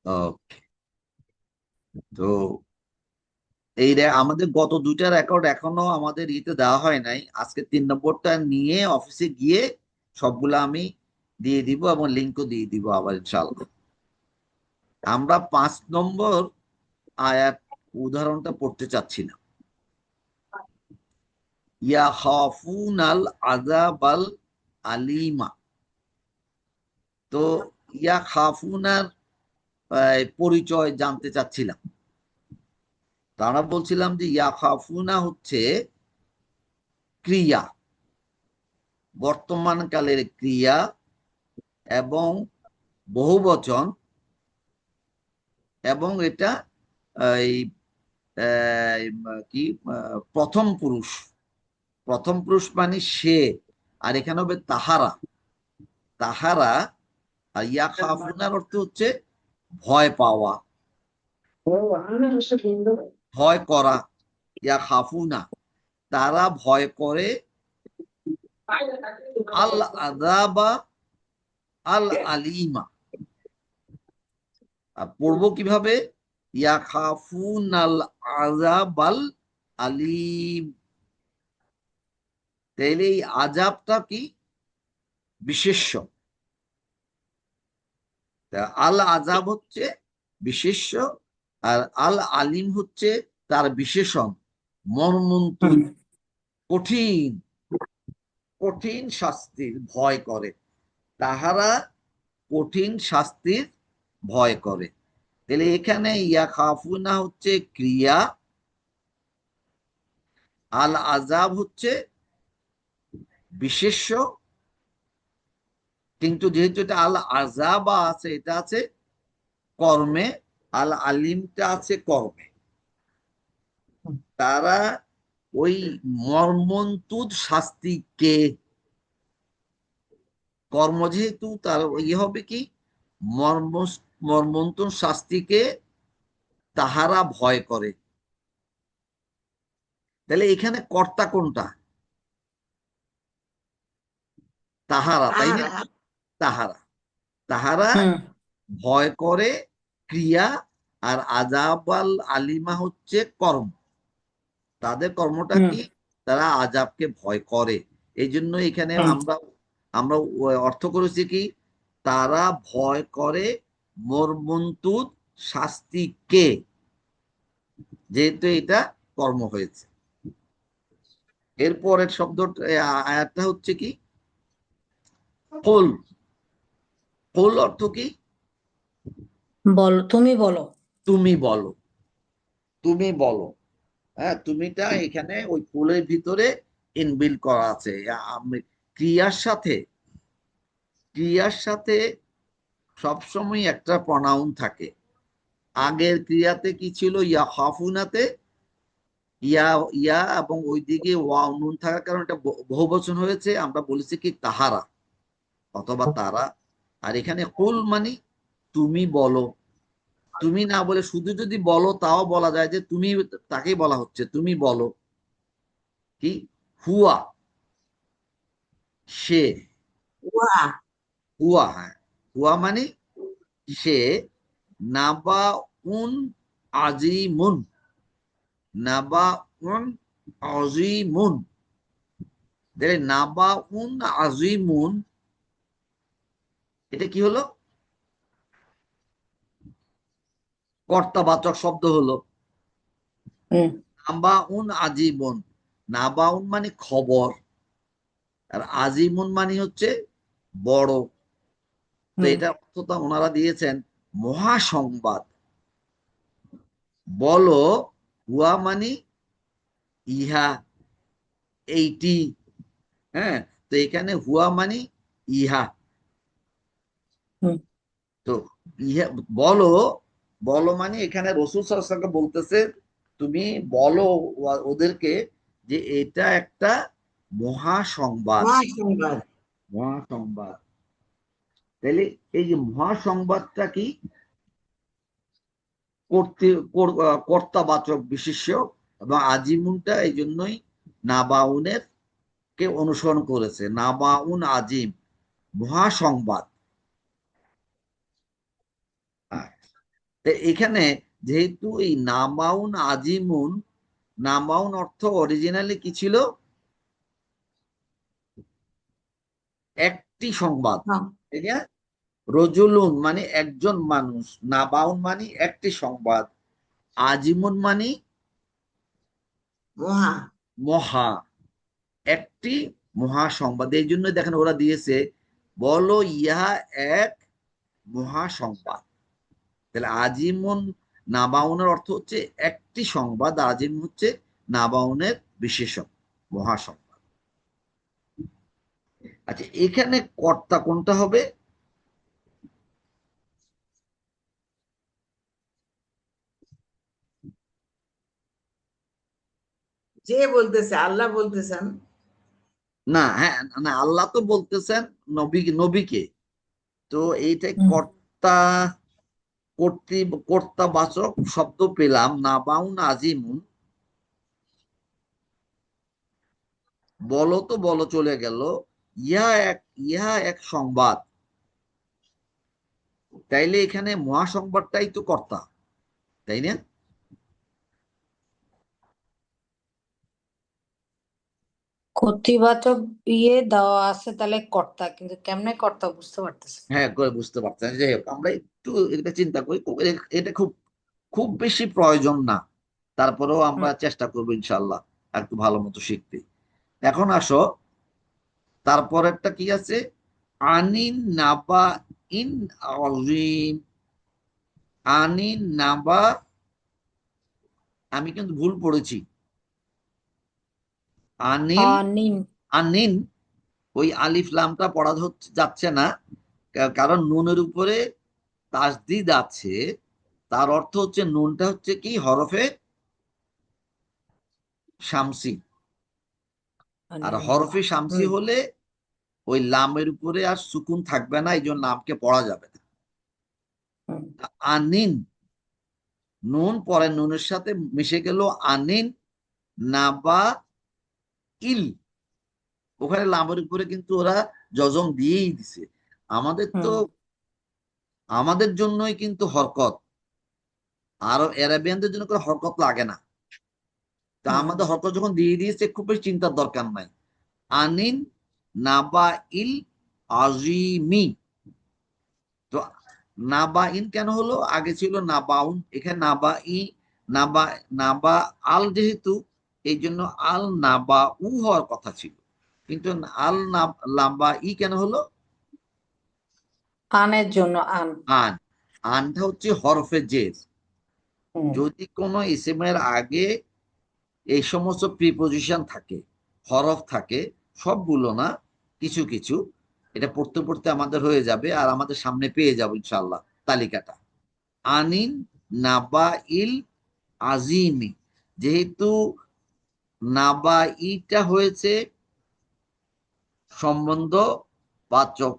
ওকে। তো এই আমাদের গত দুইটা রেকর্ড এখনো আমাদের ইতে দেওয়া হয় নাই। আজকে 3 নম্বরটা নিয়ে অফিসে গিয়ে সবগুলো আমি দিয়ে দিব এবং লিঙ্কও দিয়ে দিব আবার ইনশাল্লাহ। আমরা 5 নম্বর আয়াত উদাহরণটা পড়তে চাচ্ছি না। ইয়া খাফুনাল আযাবাল আলিমা। তো ইয়া খাফুনার পরিচয় জানতে চাচ্ছিলাম। তারা বলছিলাম যে ইয়া খাফুনা হচ্ছে ক্রিয়া, বর্তমান কালের ক্রিয়া এবং বহুবচন, এবং এটা এই কি প্রথম পুরুষ। প্রথম পুরুষ মানে সে, আর এখানে হবে তাহারা। তাহারা। আর ইয়া খাফুনার অর্থ হচ্ছে ভয় পাওয়া, ভয় করা। ইয়া খাফুনা, তারা ভয় করে। আল আযাবা আল আলিমা। পড়বো কিভাবে? ইয়া খাফুনাল আযাবাল আলিম। তাইলে এই আযাবটা কি? বিশেষ্য। আল আযাব হচ্ছে বিশেষ্য, আর আল আলিম হচ্ছে তার বিশেষণ। মর্মন্তুদ, কঠিন, কঠিন শাস্তির ভয় করে। তাহারা কঠিন শাস্তির ভয় করে। তাহলে এখানে ইয়া খাফুনা হচ্ছে ক্রিয়া, আল আযাব হচ্ছে বিশেষ্য, কিন্তু যেহেতু এটা আল আযাবা আছে, এটা আছে কর্মে, আল আলিমটা আছে কর্মে। তারা ওই মর্মন্তুদ শাস্তিকে, কর্ম যেহেতু তার ইয়ে হবে কি, মর্ম মর্মন্তুদ শাস্তিকে তাহারা ভয় করে। তাহলে এখানে কর্তা কোনটা? তাহারা, তাই না? তাহারা, তাহারা হুম ভয় করে ক্রিয়া, আর আযাবাল আলিমা হচ্ছে কর্ম। তাদের কর্মটা হুম কি? তারা আযাবকে ভয় করে। এই জন্য এখানে হুম আমরা আমরা অর্থ করেছি কি, তারা ভয় করে মর্মন্তুদ শাস্তিকে, যেহেতু এটা কর্ম হয়েছে। এরপরের শব্দ আয়াতটা হচ্ছে কি, কুল। কুল অর্থ কি? বলো, তুমি বলো। তুমি বলো। তুমি বলো। হ্যাঁ, তুমিটা এখানে ওই কুলের ভিতরে ইনবিল্ড করা আছে। আমি ক্রিয়ার সাথে, ক্রিয়ার সাথে সবসময় একটা প্রনাউন থাকে। আগের ক্রিয়াতে কি ছিল? ইয়া খাফুনাতে ইয়া, ইয়া এবং ওইদিকে ওয়াও নুন থাকার কারণে এটা বহুবচন হয়েছে। আমরা বলেছি কি তাহারা অথবা তারা। আর এখানে কুল মানে তুমি বলো। তুমি না বলে শুধু যদি বলো তাও বলা যায় যে তুমি, তাকেই বলা হচ্ছে তুমি বলো। কি? হুয়া, সে। ওয়া। হুয়া, হ্যাঁ, হুয়া মানে সে। নাবা উন আজিমুন। নাবা উন আজিমুন। নাবা উন আজিমুন, এটা কি হলো? কর্তাবাচক শব্দ হলো। হুম নাবা উন আজিমুন। নাবা উন মানে খবর, আর আজিমুন মানে হচ্ছে বড়। তো হুম এটা অর্থটা ওনারা দিয়েছেন মহাসংবাদ। বলো, হুয়া মানে ইহা, এইটি। হ্যাঁ, তো এখানে হুয়া মানে ইহা। হুম তো ইহা বলো, বলো মানে এখানে রসুল সাল্লাল্লাহু আলাইহি ওয়াসাল্লাম বলতেছে তুমি বলো ওদেরকে যে এটা একটা মহাসংবাদ। মহাসংবাদ। মহাসংবাদ। তাহলে এই যে মহাসংবাদটা কি? কর্তাবাচক বিশেষ্য, এবং আজিমুনটা এই জন্যই নাবাউনের কে অনুসরণ করেছে। নাবাউন আজিম, মহাসংবাদ। তো এখানে যেহেতু এই নামাউন আজিমুন, নামাউন অর্থ অরিজিনালি কি ছিল? একটি সংবাদ, হ্যাঁ, ঠিক আছে? রজুলুন মানে একজন মানুষ, নাবাউন মানে একটি সংবাদ, আজিমুন মানে মহা। মহা, একটি মহা সংবাদ। এই জন্য দেখেন ওরা দিয়েছে, বলো ইহা এক মহা সংবাদ। তাহলে আজিমুন নাবাউনের অর্থ হচ্ছে একটি সংবাদ, আজিম হচ্ছে নাবাউনের বিশেষণ, মহা সংবাদ। আচ্ছা, এখানে কর্তা কোনটা হবে? যে বলতেছে, আল্লাহ বলতেছেন। না, হ্যাঁ, না, আল্লাহ তো বলতেছেন নবী, নবীকে। তো এইটাই হুম, কর্তা, কর্তাবাচক শব্দ পেলাম, নাবাউন আজিমুন। বলো তো বলো চলে গেল, ইহা এক সংবাদ। তাইলে এখানে মহাসংবাদটাই তো কর্তা, তাই না? কর্তৃবাচক দেওয়া আছে তাহলে কর্তা, কিন্তু কেমনে কর্তা বুঝতে পারতেছে না। হ্যাঁ, করে বুঝতে পারছেন। যাই হোক, আমরা একটু এটা চিন্তা করি, এটা খুব খুব বেশি প্রয়োজন না, তারপরেও আমরা হুম, চেষ্টা করবো ইনশাল্লাহ আর একটু ভালো মতো শিখতে। এখন আসো, তারপরেরটা কি আছে? আনিন নাবা ইন আযীম। আনিন নাবা, আমি কিন্তু ভুল পড়েছি। আনিল, নিন। আনিন, ওই আলিফ লামটা পড়া যাচ্ছে না, কারণ নুনের উপরে তাসদিদ আছে। তার অর্থ হচ্ছে নুনটা হচ্ছে কি হরফে শামসি, আর হরফে শামসি হুম, হলে ওই লামের উপরে আর সুকুন থাকবে না, এই জন্য লামকে পড়া যাবে না। হুম, আনিন, নুন পরে নুনের সাথে মিশে গেল, আনিন নাবা ইল, ওখানে লামের উপরে কিন্তু ওরা জজম দিয়েই দিছে। আমাদের তো, হুম, আমাদের জন্যই কিন্তু হরকত, আর অ্যারাবিয়ানদের জন্য কোনো হরকত লাগে না। তা হুম, আমাদের হরকত যখন দিয়ে দিয়েছে, খুব বেশি চিন্তার দরকার নাই। আনিন নাবা ইল আজিমি। তো নাবা ইন কেন হলো? আগে ছিল নাবাউন, এখানে নাবা ই, নাবা, নাবা আল যেহেতু, এই জন্য আল নাবা উ হওয়ার কথা ছিল, কিন্তু আল নাবা ই কেন হলো? আনের জন্য আন। আন, আনটা হচ্ছে হরফে জের। হুম, যদি কোনো ইসিমের আগে এই সমস্ত প্রিপোজিশন থাকে, হরফ থাকে, সবগুলো না, কিছু কিছু, এটা পড়তে পড়তে আমাদের হয়ে যাবে, আর আমাদের সামনে পেয়ে যাবো ইনশাল্লাহ তালিকাটা। আনিন নাবা ইল আজিমি, যেহেতু নাবা ইটা হয়েছে সম্বন্ধ বাচক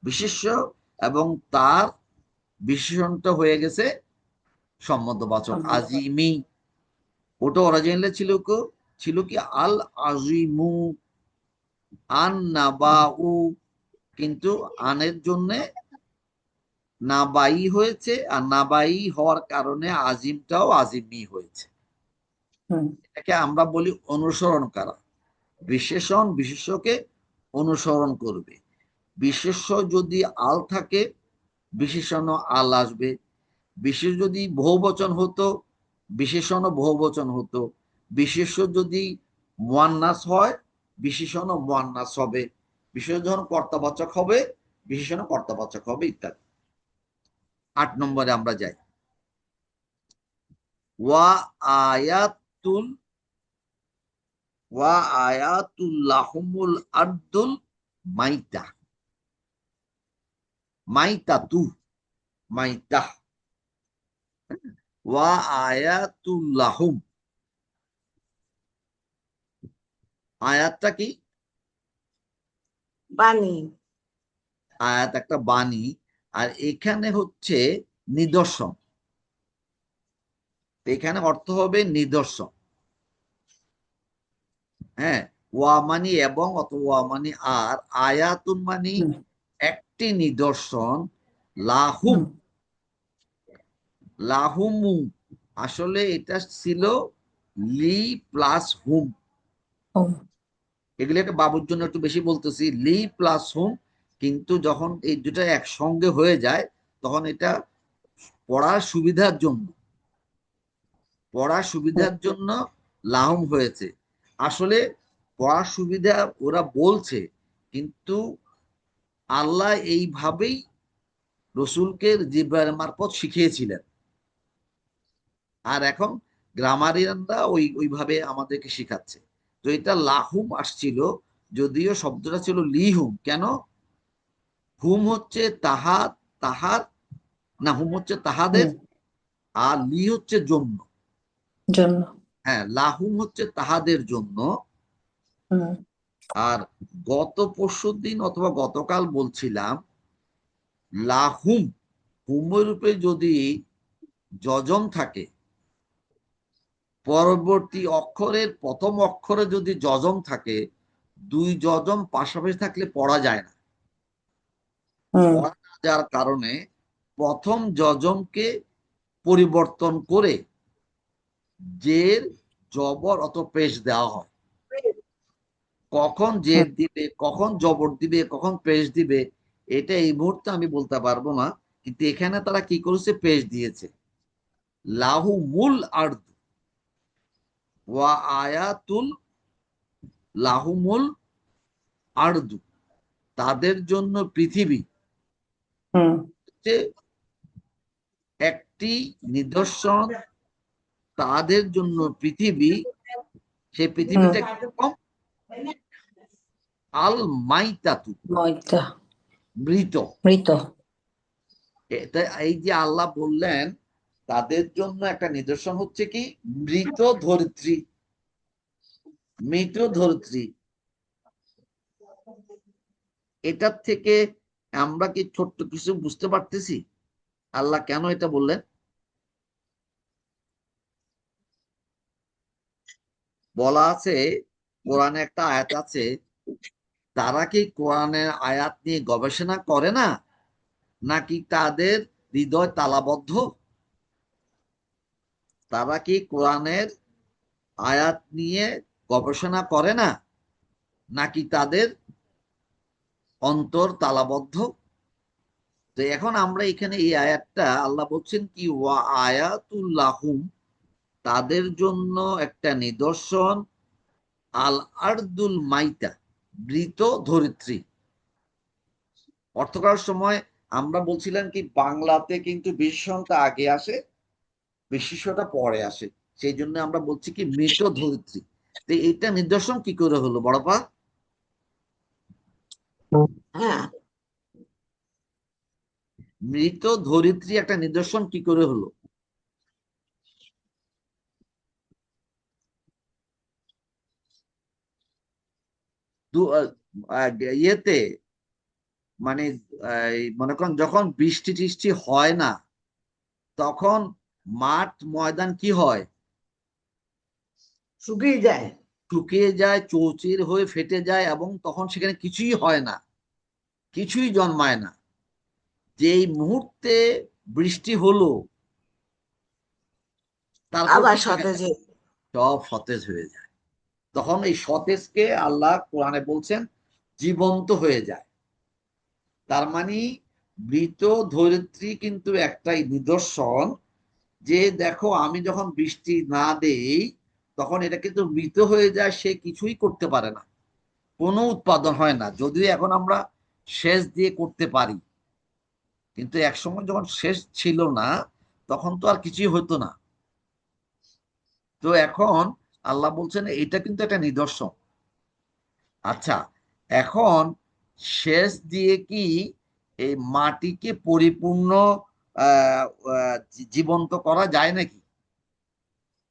বিশেষ্য, এবং তার বিশেষণটা হয়ে গেছে সম্বন্ধবাচক সম্বন্ধ। আজিমি। ওটা অরিজিনালে ছিল কি আল আজিমু, আন নাবাউ, কিন্তু আনের জন্য নাবাই হয়েছে, আর নাবাই হওয়ার কারণে আজিমটাও আজিমি হয়েছে। হুম, এটাকে আমরা বলি অনুসরণ করা। বিশেষণ বিশেষ্যকে অনুসরণ করবে। বিশেষ্য যদি আল থাকে, বিশেষণ আল আসবে। বিশেষ যদি বহুবচন হতো, বিশেষণ বহুবচন হতো। বিশেষ্য যদি মুয়ান্নাস হয়, বিশেষণ মুয়ান্নাস হবে। বিশেষ যখন কর্তাবাচক হবে, বিশেষণ কর্তাবাচক হবে, ইত্যাদি। ৮ নম্বরে আমরা যাই। ওয়া আয়াতুল, ওয়া আয়াতুল লাহুমুল আরদুল মাইতা, মাইতা তু, মাইতা, ওয়া আয়াতুল লাহুম। আয়াতটা কি? বাণী। আয়াত একটা বাণী, আর এখানে হচ্ছে নিদর্শন। এখানে অর্থ হবে নিদর্শন। হ্যাঁ, ওয়া মানি এবং, অথবা ওয়া মানি আর, আয়াতুন মানি হুম, একটি নিদর্শন, লাহুম, হুম, লাহুমু, আসলে এটা ছিল লি প্লাস হুম। হুম এগুলো একটা বাবুর জন্য একটু বেশি বলতেছি, লি প্লাস হুম। কিন্তু যখন এই দুটা একসঙ্গে হয়ে যায় তখন এটা পড়ার সুবিধার জন্য, পড়ার হুম সুবিধার জন্য লাহুম হয়েছে। আসলে পড়ার সুবিধা ওরা বলছে, কিন্তু আল্লাহ এইভাবেই রসুলকে জিব্রাইল মারফত শিখিয়েছিলেন। আর এখন গ্রামারিয়ানরা ওইভাবে আমাদেরকে শিখাচ্ছে। তো এটা লাহুম আসছিল, যদিও শব্দটা ছিল লিহুম। কেন? হুম হচ্ছে তাহার, তাহার না, হুম হচ্ছে তাহাদের, হুম আর লি হচ্ছে জন্য। জন্য। হ্যাঁ, লাহুম হচ্ছে তাহাদের জন্য। হুম আর গত পরশুদিন অথবা গতকাল বলছিলাম, লাহুম, হুমের রূপে যদি যজম থাকে, পরবর্তী অক্ষরের প্রথম অক্ষরে যদি যজম থাকে, দুই যজম পাশাপাশি থাকলে পড়া যায় না। হুম পড়া না যাওয়ার কারণে প্রথম যজমকে পরিবর্তন করে জের, জবর অত পেশ দেওয়া হয়। কখন জের হুম দিবে, কখন জবর দিবে, কখন পেশ দিবে, এটা এই মুহূর্তে আমি বলতে পারবো না। কিন্তু এখানে তারা কি করেছে, পেশ দিয়েছে। লাহু মুল আর্দ ওয়া আয়াতুল, লাহুমুল আর্দু, তাদের জন্য পৃথিবী হুম হচ্ছে একটি নিদর্শন, তাদের জন্য পৃথিবী। সেই হুম পৃথিবীটা কিরকম? আল মাইতাতু, ময়দা, মৃত। মৃত। এটা এই যে আল্লাহ বললেন তাদের জন্য একটা নিদর্শন হচ্ছে কি, মৃত ধরিত্রী, মৃত ধরিত্রী। এটার থেকে আমরা কি ছোট্ট কিছু বুঝতে পারতেছি আল্লাহ কেন এটা বললেন? বলা আছে, কোরআনে একটা আয়াত আছে, তারা কি কোরআনের আয়াত নিয়ে গবেষণা করে না, নাকি তাদের হৃদয় তালাবদ্ধ? তারা কি কোরআনের আয়াত নিয়ে গবেষণা করে না, নাকি তাদের অন্তর তালাবদ্ধ? তো এখন আমরা এখানে এই আয়াতটা আল্লাহ বলছেন কি, ওয়া আয়াতুল্লাহুম, তাদের জন্য একটা নিদর্শন, আল আরদুল মাইতা, মৃত ধরিত্রী। অর্থ করার সময় আমরা বলছিলাম কি, বাংলাতে কিন্তু বিশেষণটা আগে আসে, বিশেষণটা পরে আসে। সেই জন্য আমরা বলছি কি মৃত ধরিত্রী। তো এইটা নিদর্শন কি করে হলো বড়পা? হ্যাঁ, মৃত ধরিত্রী একটা নিদর্শন কি করে হলো? ইয়েতে, মানে মনে করেন যখন বৃষ্টি টিষ্টি হয় না, তখন মাঠ ময়দান কি হয়, শুকিয়ে যায়। শুকিয়ে যায়, চৌচির হয়ে ফেটে যায়, এবং তখন সেখানে কিছুই হয় না, কিছুই জন্মায় না। যেই মুহূর্তে বৃষ্টি হলো, তারপর আবার কি সেখানে সতেজ হয়ে সব সতেজ হয়ে যায়। তখন এই সতেজকে আল্লাহ কোরআনে বলছেন জীবন্ত হয়ে যায়। তার মানে মৃত ধরিত্রী কিন্তু একটাই নিদর্শন, যে দেখো আমি যখন বৃষ্টি না দেই তখন এটা কিন্তু মৃত হয়ে যায়, সে কিছুই করতে পারে না, কোনো উৎপাদন হয় না। যদিও এখন আমরা সেচ দিয়ে করতে পারি, কিন্তু একসময় যখন সেচ ছিল না তখন তো আর কিছুই হতো না। তো এখন আল্লাহ বলছেন এটা কিন্তু একটা নিদর্শন। আচ্ছা, এখন সেচ দিয়ে কি এই মাটিকে পরিপূর্ণ আহ আহ, জীবন্ত করা যায় নাকি?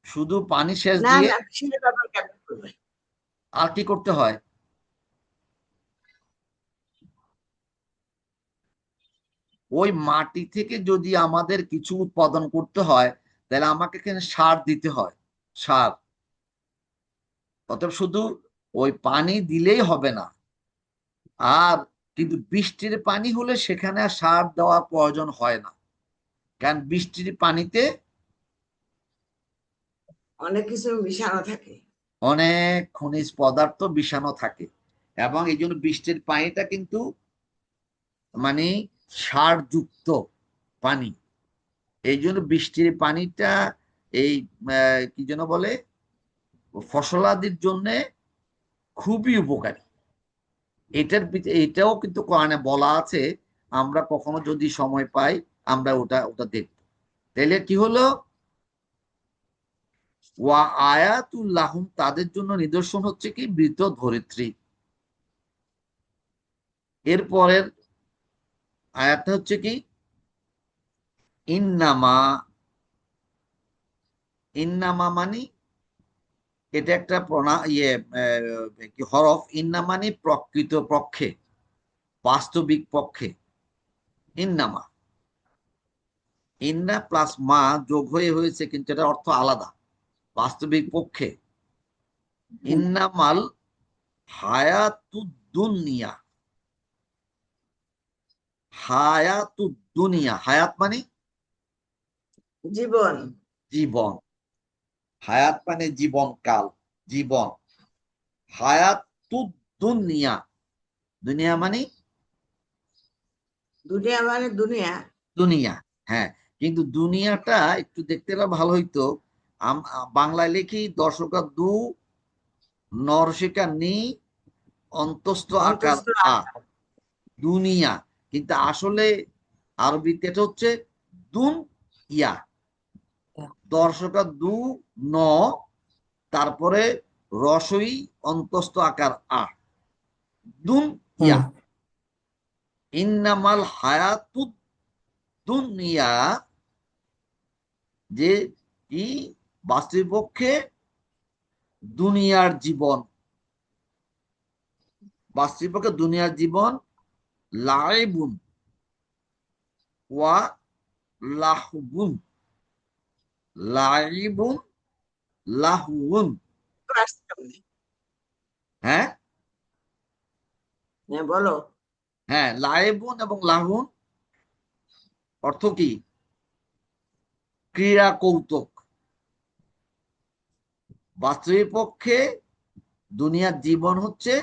শুধু পানি সেচ না দিয়ে? না, সেটা আবার কেন করবে? আর কি করতে হয়? ওই মাটি থেকে যদি আমাদের কিছু উৎপাদন করতে হয়, তাহলে আমাকে এখানে সার দিতে হয়, সার। অতএব শুধু ওই পানি দিলেই হবে না। আর কিন্তু বৃষ্টির পানি হলে সেখানে আর সার দেওয়ার প্রয়োজন হয় না। কারণ বৃষ্টির পানিতে অনেক কিছু মিশানো থাকে। অনেক খনিজ পদার্থ মিশানো থাকে, এবং এই জন্য বৃষ্টির পানিটা কিন্তু মানে সারযুক্ত পানি। এই জন্য বৃষ্টির পানিটা এই কি যেন বলে, ফসলাদির জন্য খুবই উপকারী। এটাও কিন্তু কোরআনে বলা আছে, আমরা কখনো যদি সময় পাই আমরা ওটা ওটা দেখব। তাইলে কি হলো, ওয়া আয়াতুল্লাহুম, তাদের জন্য নিদর্শন হচ্ছে কি মৃত ধরিত্রী। এরপরের আয়াতটা হচ্ছে কি ইন্নামা, ইন্নামা মানি এটা একটা কি হরফ, ইন্না মানি প্রকৃত পক্ষে, বাস্তবিক পক্ষে। ইন্নামা, ইন্না প্লাস মা যোগ হয়ে হয়েছে, কিন্তু এটার অর্থ আলাদা। বাস্তবিক পক্ষে ইন্নামাল হায়াতুদ দুনিয়া, হায়াতুদ দুনিয়া, হায়াত মানে জীবন। জীবন, হায়াত মানে জীবন কাল, জীবন। হায়াতুদ দুনিয়া, দুনিয়া মানে দুনিয়া মানে দুনিয়া। দুনিয়া, হ্যাঁ। কিন্তু দুনিয়াটা একটু দেখতে গেলে ভালো হইতো, বাংলায় লিখি দর্শকা দু, নরসিকা নি, অন্তস্থ আকার অন্তস্থ আ, দুনিয়া। কিন্তু আসলে আরবিতে এটা হচ্ছে দুন ইয়া, দর্শকা দু ন, তারপরে রসই অন্তস্থ আকার আ, দুন ইয়া। ইন্নামাল হায়াতুদ দুনিয়া, যে কি বাস্তবিক পক্ষে দুনিয়ার জীবন, বাস্তবিক পক্ষে দুনিয়ার জীবন লাইবুন ওয়া লাহবুন, লাইবুন লাহবুন, হ্যাঁ হ্যাঁ বলো। হ্যাঁ, লাইবুন এবং লাহুন অর্থ কি, ক্রীড়া কৌতুক। বাস্তবিক পক্ষে দুনিয়ার জীবন হচ্ছে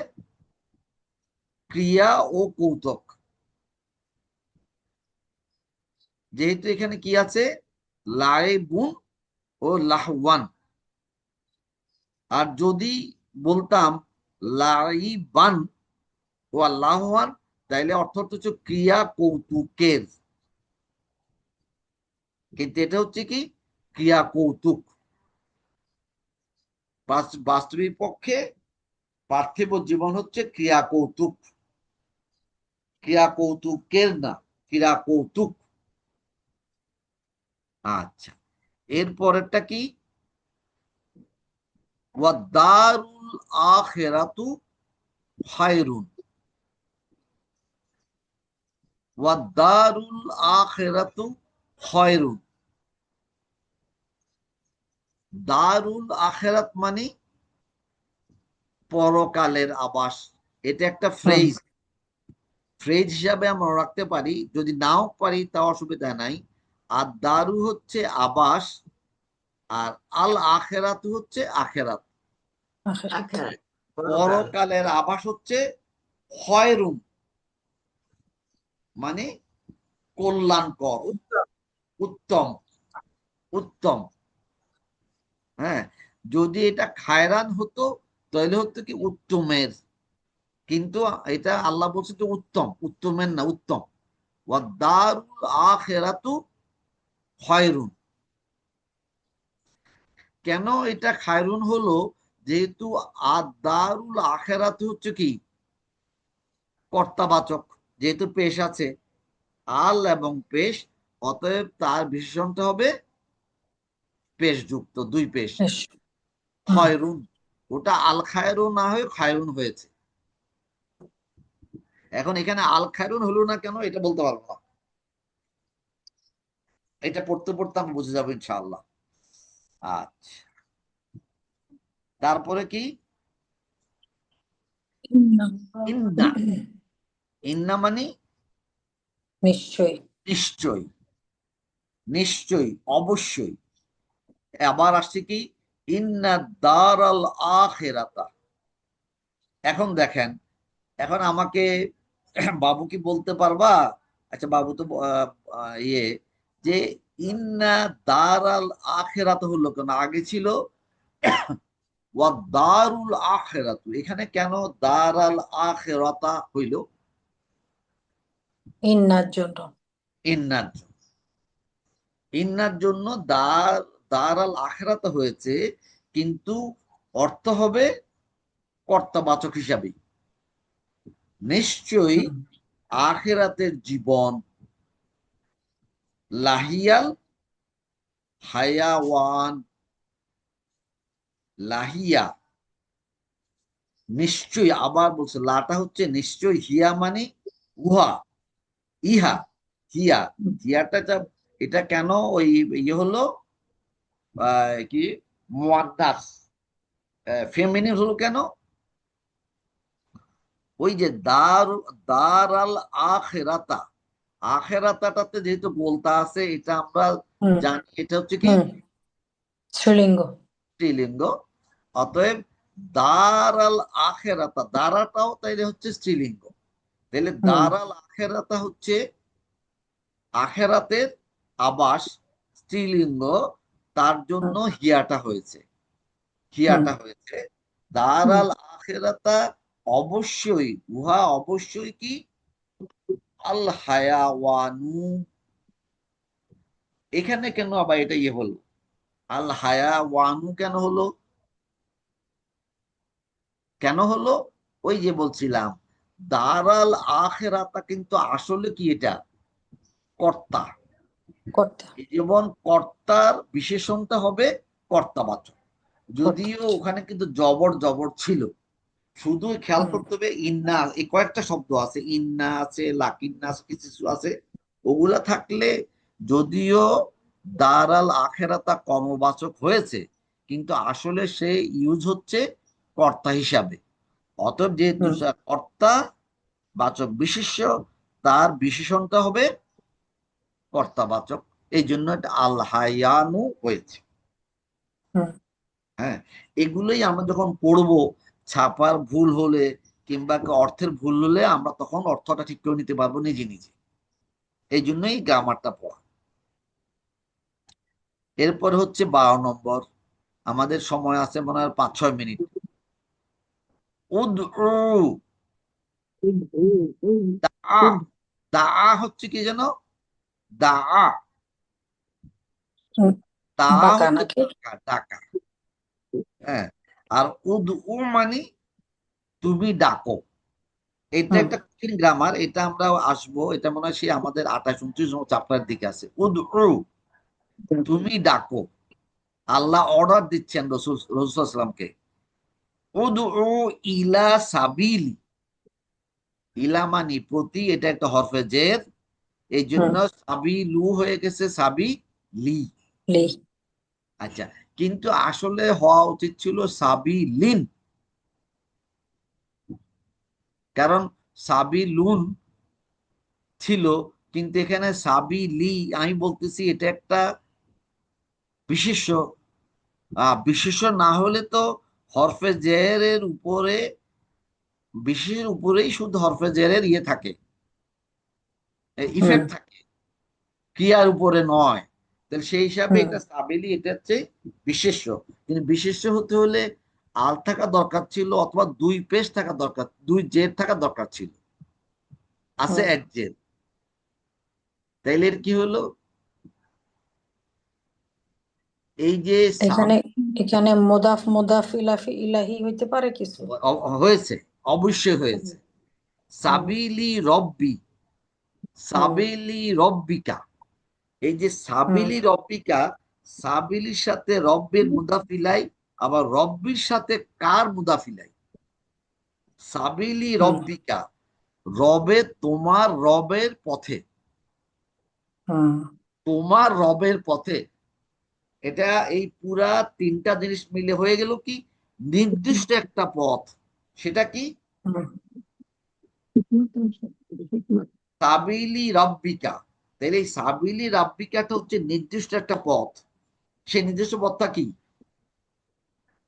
ক্রিয়া ও কৌতুক। যেহেতু এখানে কি আছে, লাইবুন ও লাহওয়ান, আর যদি বলতাম লাইবান ও লাহওয়ান, তাইলে অর্থ হচ্ছে ক্রিয়া কৌতুকের, কিন্তু এটা হচ্ছে কি ক্রিয়া কৌতুক। বাস্তবিক পক্ষে পার্থিব জীবন হচ্ছে ক্রিয়া কৌতুক, ক্রিয়া কৌতুকের না, ক্রিয়া কৌতুক। আচ্ছা, এরপরেরটা কি, ওয়াদারুল আখিরাতু খায়রুন, ওয়াদারুল আখিরাতু খায়রুন। দারুল আখিরাত মানে পরকালের আবাস। এটা একটা ফ্রেজ, ফ্রেজ হিসাবে আমরা রাখতে পারি, যদি নাও পারি তা অসুবিধা নাই। আর দারু হচ্ছে আবাস, আর আল আখেরাত হচ্ছে আখেরাত, আখেরাত, পরকাল। পরকালের আবাস হচ্ছে খয়রুন, মানে কল্যাণকর, উত্তম। উত্তম, উত্তম। হ্যাঁ, যদি এটা খায়রান হতো তাহলে হতো কি উত্তমের, কিন্তু এটা আল্লাহ বলছে তো উত্তম, উত্তমের না, উত্তম। ওয়াদারুল আখিরাতু খায়রুন, কেন এটা খায়রুন হলো, যেহেতু আদারুল আখিরাত হচ্ছে কি কর্তাবাচক, যেহেতু পেশ আছে আল এবং পেশ, অতএব তার বিশেষণটা হবে পেশ যুক্ত, দুই পেশ, খায়রুন। ওটা আল খায়রুন না হয়ে খায়রুন হয়েছে। এখন এখানে আল খায়রুন হলো না কেন এটা বলতে পারবো না, এটা পড়তে পড়তে আমি বুঝে যাবো ইনশাআল্লাহ। আচ্ছা, তারপরে কি ইন্না, ইন্না মানে নিশ্চয়ই। নিশ্চয়, নিশ্চয়ই, অবশ্যই। আবার আসছে কি, ইন্না দারাল আখিরাতা। এখন দেখেন, এখন আমাকে বাবু কি বলতে পারবা? আচ্ছা বাবু তো ইয়ে, যে ইন্না দারাল আখিরাত হলো কেন? আগে ছিল ওয়া দারুল আখিরাতু, এখানে কেন দারাল আখিরাতা হইল? ইন্নার জন্য। ইন্নার জন্য। ইন্নার জন্য দারাল আখিরাত হয়েছে, কিন্তু অর্থ হবে কর্তাবাচক হিসাবে। নিশ্চয়ই হুম আখিরাতের জীবন লাহিয়াল হায়াওয়ান। লাহিয়া, নিশ্চয়ই, আবার বলছে লাটা হচ্ছে নিশ্চয়, হিয়া মানে উহা, ইহা, হিয়া। হিয়াটা এটা কেন ওই ইয়ে হলো কি মুয়ান্নাস, ফেমিনিন হলো কেন? ওই যে দার আল আখেরাতা, আখেরাতাটাতে যেহেতু বলতা আছে, এটা আমরা হুম জানি এটা হচ্ছে কি হুম স্ত্রীলিঙ্গ। স্ত্রীলিঙ্গ। অতএব দার আল আখেরাতা, দারাটাও তাইলে হচ্ছে স্ত্রীলিঙ্গ। তাহলে হুম দারাল আখেরাতা হচ্ছে আখেরাতের আবাস, স্ত্রীলিঙ্গ। তার জন্য হুম হিয়াটা হয়েছে, হুম হিয়াটা হয়েছে। হুম দারাল আখেরাতা, অবশ্যই উহা, অবশ্যই কি আল হায়াওয়ানু। এখানে কেন আবার এটা ইয়ে হলো? আল হায়াওয়ানু কেন হলো? কেন হলো? ওই যে বলছিলাম, দারাল আখেরাতা কিন্তু আসলে কি, এটা কর্তা। কর্তা। এই যেমন কর্তার বিশেষণটা হবে কর্তাবাচক, যদিও কর্তা। ওখানে কিন্তু জবর জবর ছিল। শুধু খেয়াল হুম করতে হবে, ইন্না, এই কয়েকটা শব্দ আছে, ইন্না আছে, লাকিন্না আছে, কিছু কিছু আছে, ওগুলা থাকলে যদিও দারাল আখেরাতা কর্মবাচক হয়েছে, কিন্তু আসলে সে ইউজ হচ্ছে কর্তা হিসাবে। অতএব যেহেতু হুম কর্তা বাচক বিশেষ্য, তার বিশেষণটা হবে কর্তাবাচক। এই জন্য এটা আল হায়ানু হয়েছে। হুম হ্যাঁ, এগুলোই আমরা যখন পড়বো, ছাপার ভুল হলে কিংবা অর্থের ভুল হলে আমরা তখন অর্থটা ঠিক করে নিতে পারবো নিজে নিজে। এই জন্যই গ্রামারটা পড়া। এরপর হচ্ছে 12 নম্বর। আমাদের সময় আছে মনে হয় 5-6 মিনিট। উদউ, দা, দা হচ্ছে কি যেন, দা, হুম। দা বাঁকা হচ্ছে নাকি? ডাকা, ডাকা। হ্যাঁ, আর উদউ মানে তুমি ডাকো। এটা হুম একটা কঠিন গ্রামার, এটা আমরা আসবো, এটা মনে হয় সেই আমাদের 28-29 চ্যাপ্টার দিকে আছে। উদউ, তুমি ডাকো। আল্লাহ অর্ডার দিচ্ছেন রসুলামকে। উদউ ইলা সাবিলি, ইলা মানি প্রতি, এটা একটা হরফে জের, এই হুম জন্য সাবিলু হয়ে গেছে সাবি লি। লি। আচ্ছা, কিন্তু আসলে হওয়া উচিত ছিল সাবিলিন, কারণ সাবিলুন ছিল, কিন্তু এখানে সাবিলি। আমি বলতেছি এটা একটা বিশেষ্য। বিশেষ্য না হলে তো হরফে জেরের উপরে, বিশেষের উপরেই শুধু হরফে জেরের ইয়ে থাকে, হুম ইফেক্ট থাকে, ক্রিয়ার উপরে নয়। তাহলে সেই হিসাবে হুম এটা সাবেলি, এটা হচ্ছে বিশেষ্য। কিন্তু বিশেষ্য হতে হলে আল থাকা দরকার ছিল, অথবা দুই পেশ থাকা দরকার, দুই জের থাকা দরকার ছিল। আছে হুম এক জের। তাইলে এর কি হলো? এই যে এখানে এখানে মোদাফ মোদাফ ইলাফি ইলাহি হইতে পারে কিছু। হয়েছে, অবশ্যই হুম হয়েছে। হুম সাবিলি রব্বি, হুম সাবিলি রব্বিকা। এই যে হুম সাবিলি রব্বিকা, সাবিলির সাথে রব্বের মুদাফিলাই, আবার রব্বির সাথে কার মুদাফিলাই? সাবিলি হুম রব্বিকা, রবে তোমার রবের পথে, হুম তোমার রবের পথে। এটা এই পুরা তিনটা জিনিস মিলে হয়ে গেল কি নির্দিষ্ট একটা পথ। সেটা কি? হুম সাবিলি রব্বিকা, তাহলে এই সাবিলি রাব্বিকাটা হচ্ছে নির্দিষ্ট একটা পথ। সেই নির্দিষ্ট পথটা কি?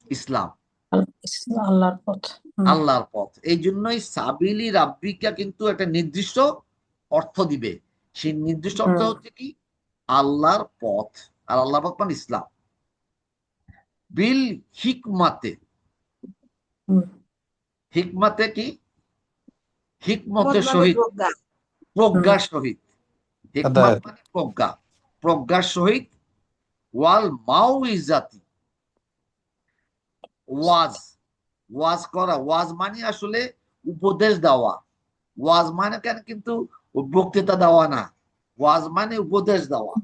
ইসলাম, আল্লাহর পথ। আল্লাহর পথ। এই জন্যই সাবিলি রাব্বিকা কিন্তু একটা নির্দিষ্ট অর্থ দিবে। সেই নির্দিষ্ট অর্থ হচ্ছে কি? আল্লাহর পথ। আর আল্লাহর পথ মানে ইসলাম। বিল হিকমাতে, হিকমাতে কি? হিকমতের মানে সহিত, প্রজ্ঞা। প্রজ্ঞার সহিত। হিকমত হেদায়েত। মানে প্রজ্ঞা, প্রজ্ঞার সহিত। ওয়াল মাউইজাতি, ওয়াজ, ওয়াজ করা। ওয়াজ মানে আসলে উপদেশ দেওয়া। ওয়াজ মানে কেন কিন্তু বক্তৃতা দেওয়া না, ওয়াজ মানে উপদেশ দেওয়া।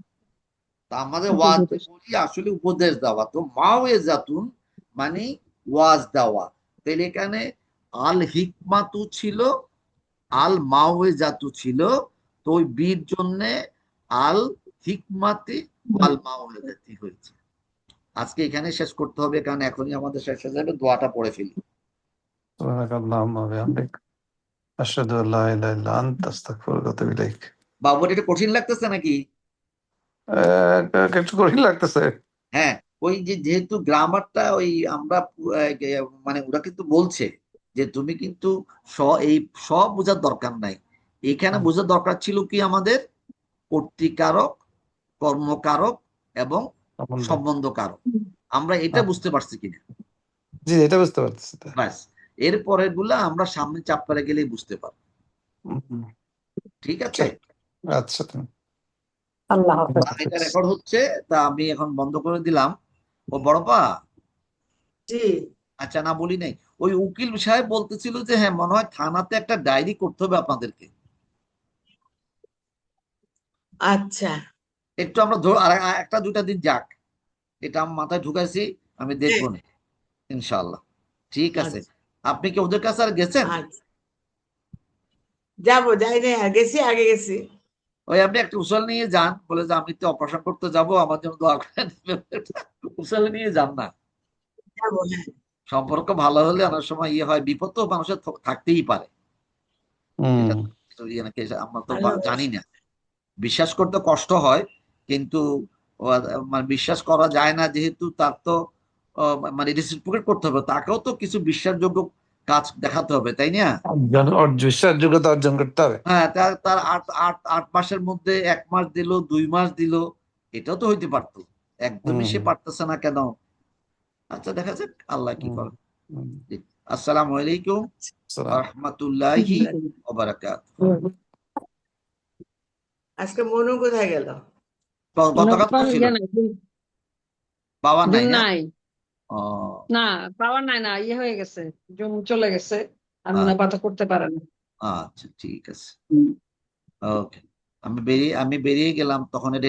তা আমাদের ওয়াজ বলি আসলে উপদেশ দেওয়া। তো মাউইজাতুন মানে ওয়াজ দেওয়া। তাহলে এখানে আল হিকমাতু ছিল, আল মাউইজাতু ছিল। তো ওই বীর জন্য আল হিকমাতি ওয়াল মাউইজাতি হয়েছে। আজকে এখানে শেষ করতে হবে, কারণ এখনই আমাদের শেষ হয়ে যাবে। দোয়াটা পড়ে ফেলি। সুবহানাকাল্লাহুম্মা ওয়া বিহামদিক, আশহাদু আল্লা ইলাহা ইল্লা আনতা, আস্তাগফিরুকা ওয়া আতুবু ইলাইক। বাবু, এটা কঠিন লাগতেছে নাকি? একটু কঠিন লাগতেছে। হ্যাঁ, ওই যে যেহেতু গ্রামারটা ওই আমরা মানে ওরা কিন্তু বলছে যে তুমি কিন্তু এই সব বোঝার দরকার নাই। এখানে বোঝার দরকার ছিল কি আমাদের? কর্তৃকারক, কর্মকারক এবং সম্বন্ধকারক। আমরা এটা বুঝতে পারছি কিনা? জি, এটা বুঝতে পারতেছি। ব্যাস, এরপরে গুলা আমরা সামনে চাপ্টারে গেলেই বুঝতে পারবো। ঠিক আছে? আচ্ছা, আল্লাহ হাফেজ। এটা রেকর্ড হচ্ছে, তা আমি এখন বন্ধ করে দিলাম। ও বড়পা, জি, আচ্ছা না বলি নাই, ওই উকিল সাহেব বলতেছিল যে হ্যাঁ মনে হয় থানাতে একটা ডায়েরি করতে হবে আপনাদেরকে। আচ্ছা। একটু আমরা একটা দুইটা দিন যাক, এটা আমার মাথায় ঢুকাইছি, আমি দেখবো না ইনশাল্লাহ। ঠিক আছে, আচ্ছা, আপনি কি ওদের কাছে আর গেছেন? আচ্ছা। যাবো, যাই না, গেছি, আগে গেছি। ওই আপনি একটা উসল নিয়ে যান, বলে যে আমি তো অপারেশন করতে যাব, আমার জন্য দোয়া করে দিবেন। উসল নিয়ে যান না। যাবো, হ্যাঁ। সম্পর্ক ভালো হলে অনেক সময় ইয়ে হয়, বিপদ তো মানুষের থাকতেই পারে। এটা তো নাকি আমরা তো জানি না। বিশ্বাস করতে কষ্ট হয়, কিন্তু মানে বিশ্বাস করা যায় না, যেহেতু তার তো মানে রেসিপ্রোকেট করতে হবে, তাকেও তো কিছু বিশ্বাসযোগ্য কাজ দেখাতে হবে, তাই না? বিশ্বাসযোগ্যতা অর্জন করতে হবে। হ্যাঁ, তার তার ৮ মাসের মধ্যে ১ মাস দিল, ২ মাস দিল, এটাও তো হইতে পারতো। একদমই সে পারতেছে না কেন? আচ্ছা, দেখা যাক আল্লাহ কি করে। আসসালামু আলাইকুম ওয়া রাহমাতুল্লাহি ওয়া বারাকাতুহু। আজকে মনু কোথায় গেল? গতকাল তো ছিল, বাবা নাই না? নাই ও না, পাওয়ার নাই, না ইয়ে হয়ে গেছে, জুম চলে গেছে, আর মনে হয় কথা করতে পারে না। আচ্ছা, ঠিক আছে, ওকে। আমি বেরিয়ে গেলাম তখন।